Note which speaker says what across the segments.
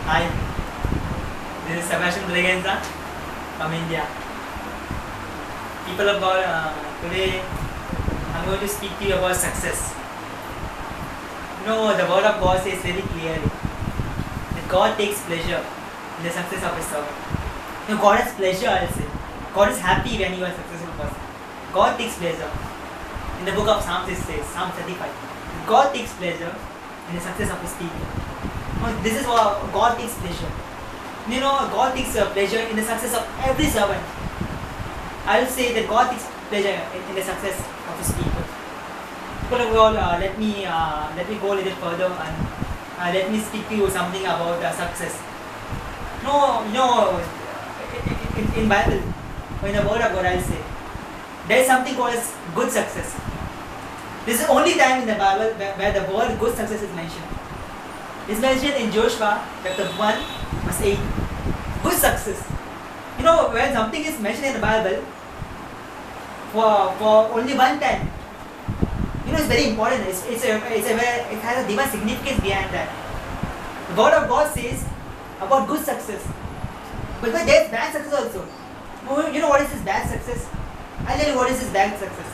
Speaker 1: Hi, this is Sebastian Braganza from India. People of God, today I'm going to speak to you about success. The word of God says very clearly that God takes pleasure in the success of His servant. God has pleasure, I'll say. God is happy when you are a successful person. God takes pleasure. In the book of Psalms it says, Psalm 35, God takes pleasure in the success of His people. This is what God takes pleasure. God takes pleasure in the success of every servant. I will say that God takes pleasure in the success of His people. People of God, let me go a little further and let me speak to you something about success. In Bible, or in the Word of God, I'll say there is something called as good success. This is the only time in the Bible where the word good success is mentioned. It's mentioned in Joshua chapter 1 verse 8. Good success. When something is mentioned in the Bible for only one time, it's very important. It has a divine significance behind that. The word of God says about good success. But there is bad success also. What is this bad success? I'll tell you what is this bad success.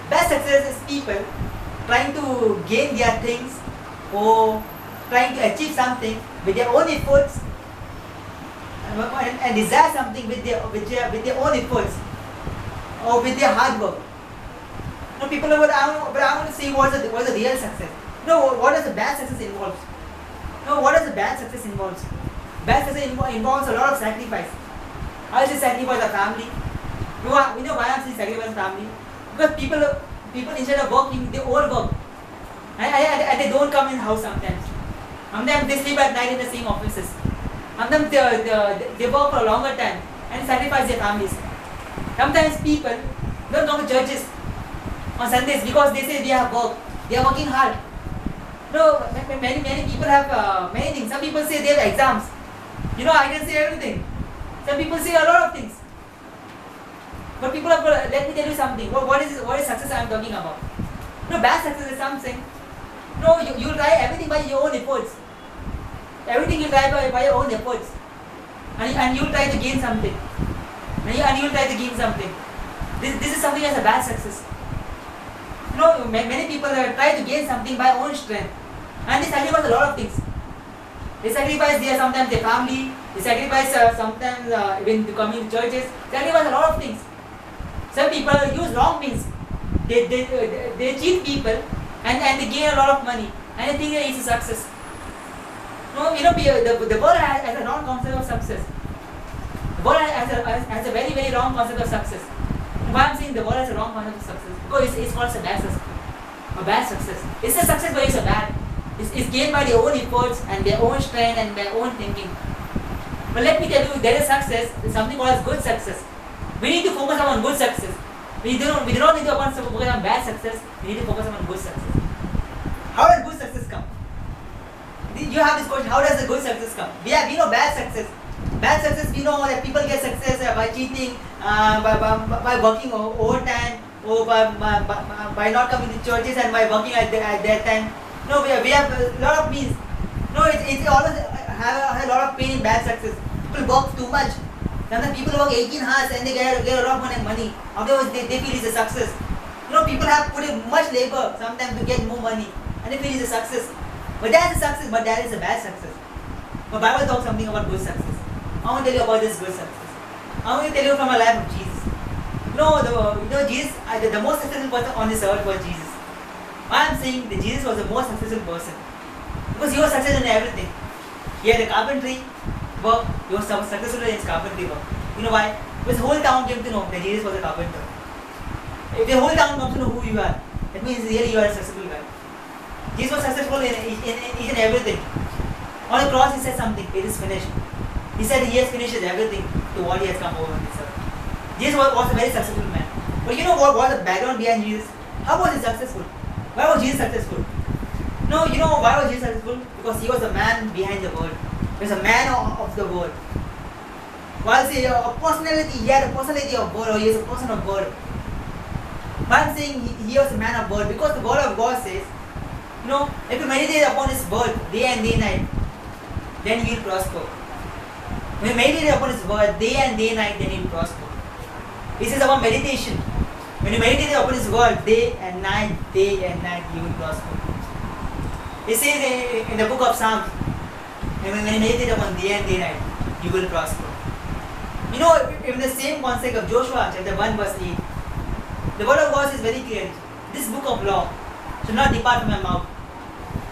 Speaker 1: Bad success is people trying to gain their things or trying to achieve something with their own efforts and desire something with their own efforts or with their hard work. People are, but I want to see what is the real success. What does the bad success involve? What does the bad success involve? Bad success involves a lot of sacrifice. I will say sacrifice of family. Why I'm saying sacrifice of family? Because people instead of working, they overwork. And they don't come in the house sometimes. Sometimes they sleep at night in the same offices. Sometimes they work for a longer time and sacrifice their families. Sometimes people don't come to churches on Sundays because they say they have work. They are working hard. Many people have many things. Some people say they have exams. I can say everything. Some people say a lot of things. But people have, let me tell you something. What is success I am talking about? Bad success is something. You will try everything by your own efforts. Everything you try by your own efforts. And you will try to gain something. And you will try to gain something. This is something as a bad success. Many people try to gain something by own strength. And they sacrifice a lot of things. They sacrifice sometimes their family. They sacrifice sometimes when coming to churches. They sacrifice a lot of things. Some people use wrong means. They cheat people and they gain a lot of money. And they think that it's a success. The world has a wrong concept of success. The world has a very, very wrong concept of success. Why I'm saying the world has a wrong concept of success? Because it's called a bad success. A bad success. It's a success, but it's a bad. It's gained by their own efforts and their own strength and their own thinking. But let me tell you, there is success. There's something called as good success. We need to focus on good success. We do not need to focus on bad success. We need to focus on good success. How does good success come? You have this question, how does the good success come? We know bad success. Bad success, we know that people get success by cheating, by working overtime, or by not coming to churches and by working at their time. We have a lot of means. It's always have a lot of pain in bad success. People work too much. Sometimes people work 18 hours and they get a lot of money. Afterwards, they feel it's a success. People have put in much labor sometimes to get more money and they feel it's a success. But that is a success, but that is a bad success. The Bible talks something about good success. I want to tell you about this good success. I want to tell you from the life of Jesus. Jesus, the most successful person on this earth was Jesus. Why I'm saying that Jesus was the most successful person? Because he was successful in everything. He had a carpentry work, he was successful in his carpentry work. You know why? Because the whole town came to know that Jesus was a carpenter. If the whole town comes to know who you are, that means really you are a successful guy. Jesus was successful in each and everything. On the cross he said something, it is finished. He said he has finished everything to what he has come over on this earth. Jesus was a very successful man. But what was the background behind Jesus? How was he successful? Why was Jesus successful? Why was Jesus successful? Because he was a man behind the word. He was a man of the word. While say a personality, he had a personality of word, or he is a person of word. But I'm saying he was a man of word because the word of God says, if you meditate upon his word day and day night, then you will prosper. When you meditate upon His word day and night, then you will prosper. This is about meditation. When you meditate upon His word day and night, you will prosper. It says in the book of Psalms, when you meditate upon day and night, you will prosper. You know, even the same concept of Joshua chapter 1 verse 8, the word of God is very clear. This book of law should not depart from my mouth.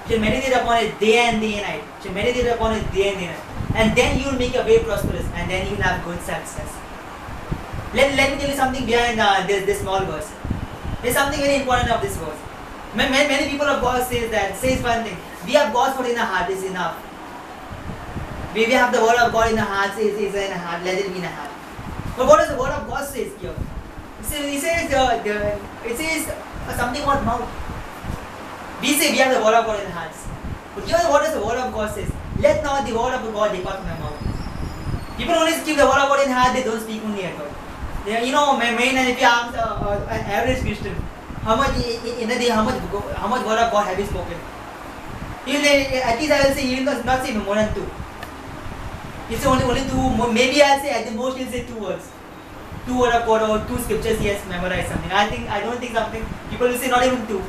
Speaker 1: You should meditate upon it day and night. You should meditate upon it day and night. And then you will make your way prosperous, and then you will have good success. Let me tell you something behind this small verse. There's something very important of this verse. Many people of God says one thing. We have God's word in our heart is enough. We have the word of God in our hearts is in our heart. Let it be in our heart. But what does the word of God says here? It says something about mouth. We say we have the word of God in our hearts. But here what does the word of God says? Let not the word of God depart from my mouth. People only keep the word of God in heart, they don't speak only at all. You know, if you ask an average Christian, how much in a day, how much word of God have you spoken? At least I will say, he will not say more than 2. It's only 2, maybe I'll say at the most he'll say 2 words. 2 word of God or 2 scriptures he has memorized something. I don't think something, people will say not even 2.